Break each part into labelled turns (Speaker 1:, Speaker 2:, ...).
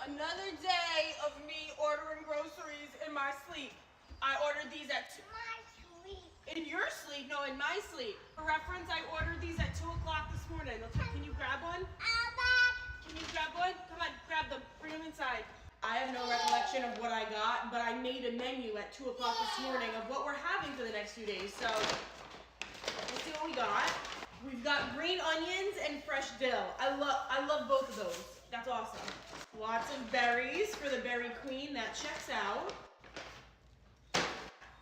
Speaker 1: Another day of me ordering groceries in my sleep. I ordered these at
Speaker 2: My sleep.
Speaker 1: in your sleep, no, in my sleep. For reference, I ordered these at 2 o'clock this morning. Okay, can you grab one? Can you grab one? Come on, grab them. Bring them inside. I have no recollection of what I got, but I made a menu at 2 o'clock this morning of what we're having for the next few days. So let's see what we got. We've got green onions and fresh dill. I love both of those. That's awesome. Lots of berries for the berry queen. That checks out.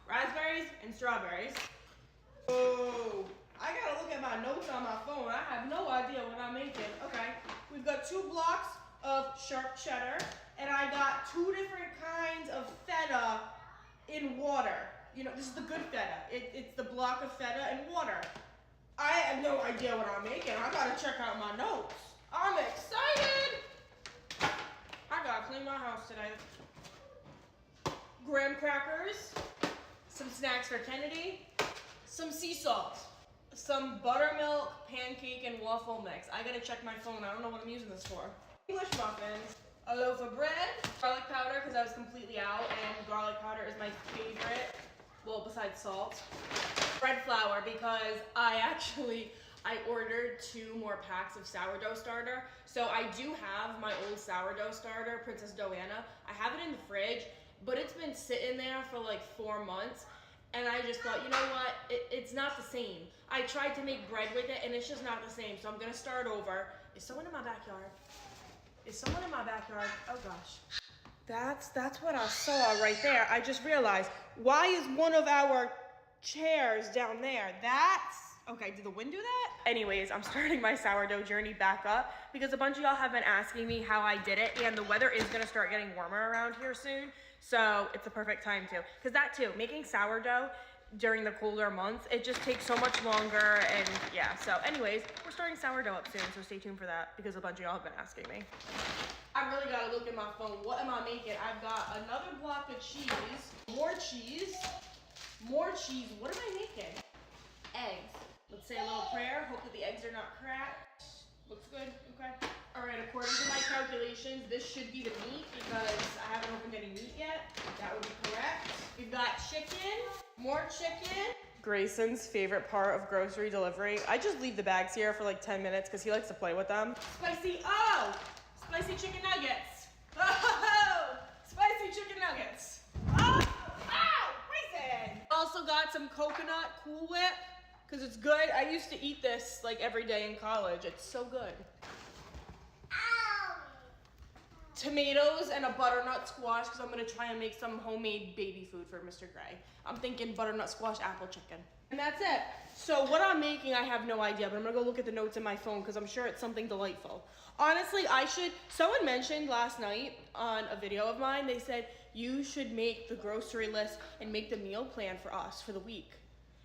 Speaker 1: Raspberries and strawberries. Oh, I gotta look at my notes on my phone. I have no idea what I'm making. Okay, we've got 2 blocks of sharp cheddar, and I got 2 different kinds of feta in water. You know, this is the good feta. It's the block of feta and water. I have no idea what I'm making. I gotta check out my notes. I'm excited. I gotta clean my house today. Graham crackers, some snacks for Kennedy, some sea salt, some buttermilk, pancake, and waffle mix. I gotta check my phone. I don't know what I'm using this for. English muffins, a loaf of bread, garlic powder because I was completely out, and garlic powder is my favorite, well, besides salt. Bread flour because I ordered 2 more packs of sourdough starter. So I do have my old sourdough starter, Princess Joanna. I have it in the fridge, but it's been sitting there for like 4 months. And I just thought, you know what? It's not the same. I tried to make bread with it and it's just not the same. So I'm gonna start over. Is someone in my backyard? Is someone in my backyard? Oh gosh. That's what I saw right there. I just realized, why is one of our chairs down there? That's okay. Did the wind do that? Anyways, I'm starting my sourdough journey back up because a bunch of y'all have been asking me how I did it, and the weather is gonna start getting warmer around here soon, so it's a perfect time to. Because that too, making sourdough during the colder months, it just takes so much longer, and yeah. So anyways, we're starting sourdough up soon, so stay tuned for that because a bunch of y'all have been asking me. I really gotta look at my phone. What am I making? I've got another block of cheese, more cheese. More cheese. What am I making? Eggs. Let's say a little prayer. Hope that the eggs are not cracked. Looks good. Okay. All right. According to my calculations, this should be the meat because I haven't opened any meat yet. That would be correct. We've got chicken. More chicken. Grayson's favorite part of grocery delivery. I just leave the bags here for like 10 minutes because he likes to play with them. Spicy chicken nuggets. Oh, spicy chicken nuggets. Also got some coconut Cool Whip because it's good. I used to eat this like every day in college. It's so good.
Speaker 2: Ow.
Speaker 1: Tomatoes and a butternut squash because I'm gonna try and make some homemade baby food for Mr. Gray. I'm thinking butternut squash, apple chicken. And that's it. So what I'm making, I have no idea, but I'm gonna go look at the notes in my phone because I'm sure it's something delightful. Honestly, someone mentioned last night on a video of mine, they said, you should make the grocery list and make the meal plan for us for the week.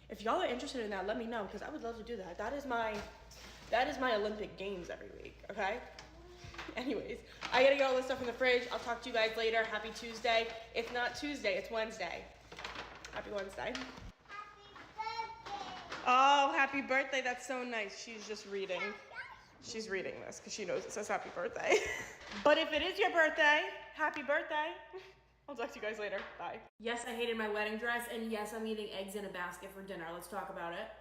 Speaker 1: If y'all are interested in that, let me know because I would love to do that. That is my Olympic Games every week, okay? Anyways, I gotta get all this stuff in the fridge. I'll talk to you guys later. Happy Tuesday. It's not Tuesday, it's Wednesday. Happy Wednesday. Oh, happy birthday. That's so nice. She's just reading. She's reading this because she knows it says happy birthday. But if it is your birthday, happy birthday. I'll talk to you guys later. Bye. Yes, I hated my wedding dress, and yes, I'm eating eggs in a basket for dinner. Let's talk about it.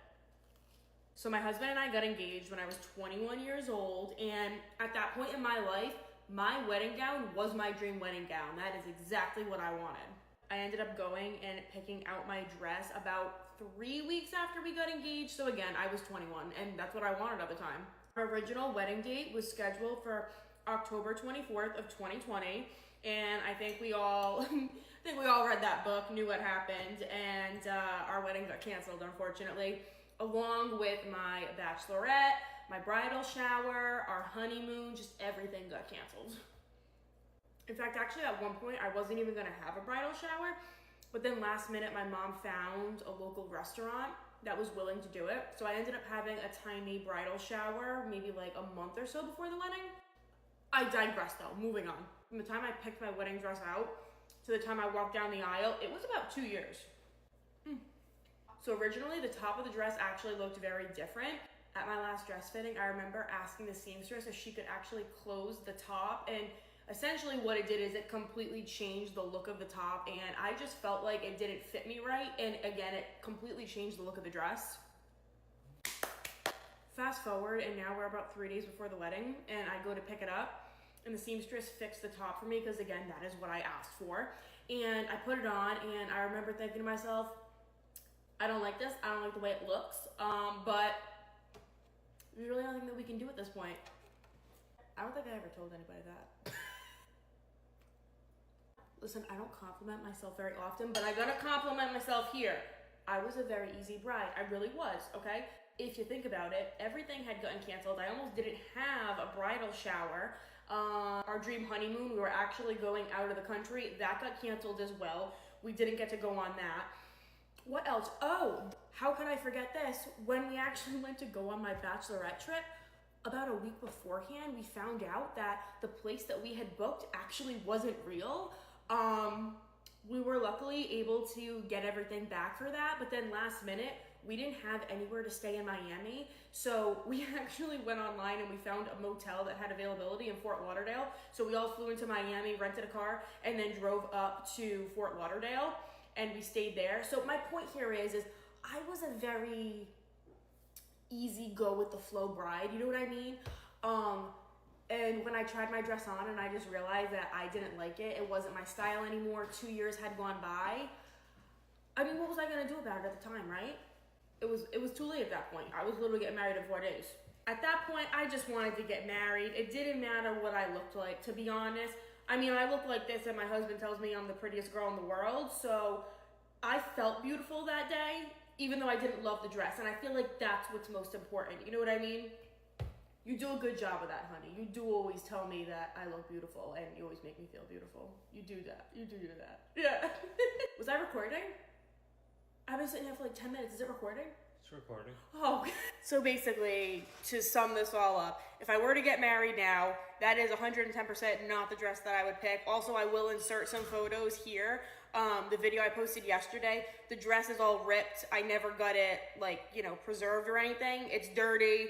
Speaker 1: So my husband and I got engaged when I was 21 years old, and at that point in my life, my wedding gown was my dream wedding gown. That is exactly what I wanted. I ended up going and picking out my dress about 3 weeks after we got engaged. So again, I was 21 and that's what I wanted at the time. Our original wedding date was scheduled for October 24th of 2020. And I think we all read that book, knew what happened, and our wedding got canceled, unfortunately, along with my bachelorette, my bridal shower, our honeymoon, just everything got canceled. In fact, actually at one point, I wasn't even gonna have a bridal shower, but then last minute, my mom found a local restaurant that was willing to do it. So I ended up having a tiny bridal shower, maybe like a month or so before the wedding. I digress though, moving on. From the time I picked my wedding dress out to the time I walked down the aisle, it was about 2 years. So originally, the top of the dress actually looked very different. At my last dress fitting, I remember asking the seamstress if she could actually close the top, and Essentially what it did is it completely changed the look of the top, and I just felt like it didn't fit me right, and again, it completely changed the look of the dress. Fast forward, and now we're about 3 days before the wedding, and I go to pick it up, and the seamstress fixed the top for me, because again, that is what I asked for. And I put it on, and I remember thinking to myself, I don't like this, I don't like the way it looks, but there's really nothing that we can do at this point. I don't think I ever told anybody that. Listen, I don't compliment myself very often, but I gotta compliment myself here. I was a very easy bride, I really was, okay? If you think about it, everything had gotten canceled. I almost didn't have a bridal shower. Our dream honeymoon, we were actually going out of the country. That got canceled as well. We didn't get to go on that. What else? Oh, how can I forget this? When we actually went to go on my bachelorette trip, about a week beforehand, we found out that the place that we had booked actually wasn't real. We were luckily able to get everything back for that, but then last minute, we didn't have anywhere to stay in Miami, so we actually went online and we found a motel that had availability in Fort Lauderdale. So we all flew into Miami, rented a car, and then drove up to Fort Lauderdale, and we stayed there. So my point here is I was a very easy go with the flow bride, you know what I mean? And when I tried my dress on and I just realized that I didn't like it, it wasn't my style anymore, 2 years had gone by. I mean, what was I gonna do about it at the time, right? It was too late at that point. I was literally getting married in 4 days. At that point, I just wanted to get married. It didn't matter what I looked like, to be honest. I mean, I look like this and my husband tells me I'm the prettiest girl in the world, so I felt beautiful that day, even though I didn't love the dress, and I feel like that's what's most important, you know what I mean? You do a good job of that, honey. You do always tell me that I look beautiful, and you always make me feel beautiful. You do that. You do that. Yeah. Was I recording? I've been sitting here for like 10 minutes. Is it recording?
Speaker 2: It's recording.
Speaker 1: Oh. So basically, to sum this all up, if I were to get married now, that is 110% not the dress that I would pick. Also, I will insert some photos here. The video I posted yesterday, the dress is all ripped. I never got it, like, you know, preserved or anything. It's dirty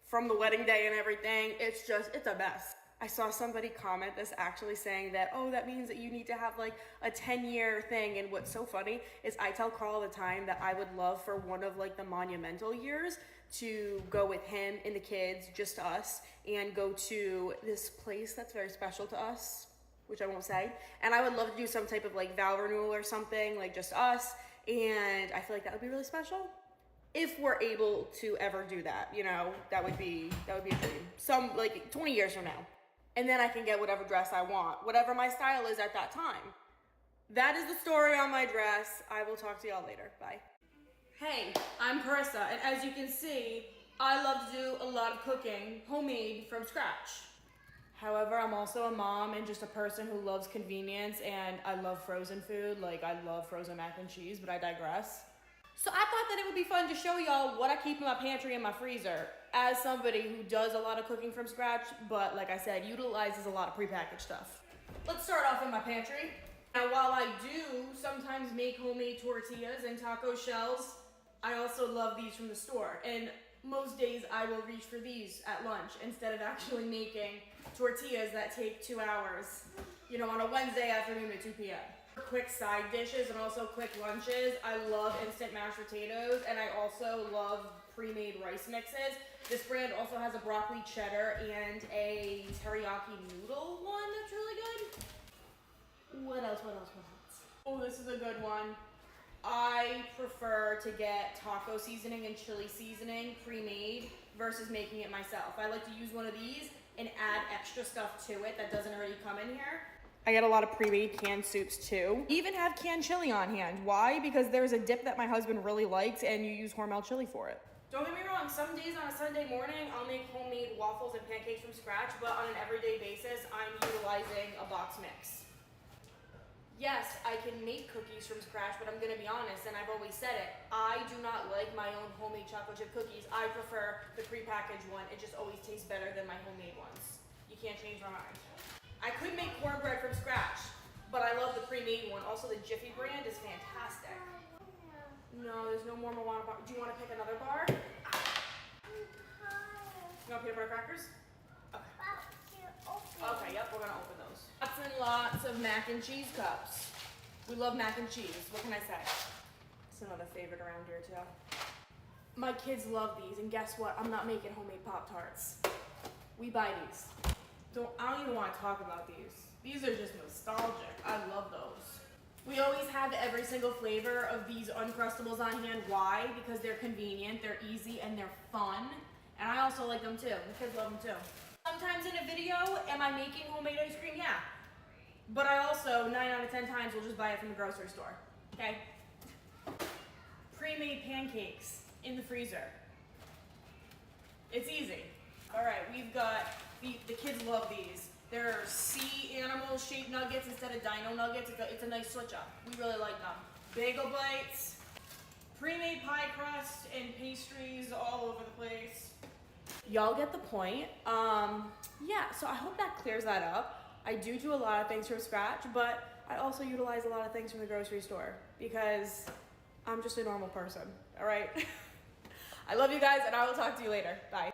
Speaker 1: from the wedding day and everything. It's a mess. I saw somebody comment this actually saying that, oh, that means that you need to have like a 10-year thing. And what's so funny is I tell Carl all the time that I would love for one of like the monumental years to go with him and the kids, just us, and go to this place that's very special to us, which I won't say. And I would love to do some type of like vow renewal or something, like just us. And I feel like that would be really special. If we're able to ever do that, you know, that would be a dream. Some like 20 years from now. And then I can get whatever dress I want, whatever my style is at that time. That is the story on my dress. I will talk to y'all later. Bye. Hey, I'm Carissa, and as you can see, I love to do a lot of cooking, homemade from scratch. However, I'm also a mom and just a person who loves convenience, and I love frozen food. Like, I love frozen mac and cheese, but I digress. So I thought that it would be fun to show y'all what I keep in my pantry and my freezer as somebody who does a lot of cooking from scratch, but like I said, utilizes a lot of prepackaged stuff. Let's start off in my pantry. Now, while I do sometimes make homemade tortillas and taco shells, I also love these from the store. And most days I will reach for these at lunch instead of actually making tortillas that take 2 hours, you know, on a Wednesday afternoon at 2 p.m. Quick side dishes and also quick lunches. I love instant mashed potatoes, and I also love pre-made rice mixes. This brand also has a broccoli cheddar and a teriyaki noodle one that's really good. What else? Oh, this is a good one. I prefer to get taco seasoning and chili seasoning pre-made versus making it myself. I like to use one of these and add extra stuff to it that doesn't already come in here. I get a lot of pre-made canned soups too. Even have canned chili on hand. Why? Because there's a dip that my husband really likes and you use Hormel chili for it. Don't get me wrong, some days on a Sunday morning, I'll make homemade waffles and pancakes from scratch, but on an everyday basis, I'm utilizing a box mix. Yes, I can make cookies from scratch, but I'm gonna be honest, and I've always said it, I do not like my own homemade chocolate chip cookies. I prefer the prepackaged one. It just always tastes better than my homemade ones. You can't change my mind. I could make cornbread from scratch, but I love the pre-made one. Also, the Jiffy brand is fantastic. No, there's no more Moana bar. Do you want to pick another bar? You want peanut butter crackers? Okay. Okay, yep, we're gonna open those. and lots of mac and cheese cups. We love mac and cheese. What can I say? It's another favorite around here too. My kids love these, and guess what? I'm not making homemade Pop-Tarts. We buy these. I don't even want to talk about these. These are just nostalgic. I love those. We always have every single flavor of these Uncrustables on hand. Why? Because they're convenient, they're easy, and they're fun. And I also like them too. The kids love them too. Sometimes in a video, am I making homemade ice cream? Yeah. But I also, 9 out of 10 times, will just buy it from the grocery store. Okay? Pre-made pancakes in the freezer. It's easy. All right, we've got, the kids love these. They're sea animal shaped nuggets instead of dino nuggets. It's a nice switch up. We really like them. Bagel bites, pre-made pie crust and pastries all over the place. Y'all get the point. Yeah, so I hope that clears that up. I do a lot of things from scratch, but I also utilize a lot of things from the grocery store because I'm just a normal person, all right? I love you guys, and I will talk to you later. Bye.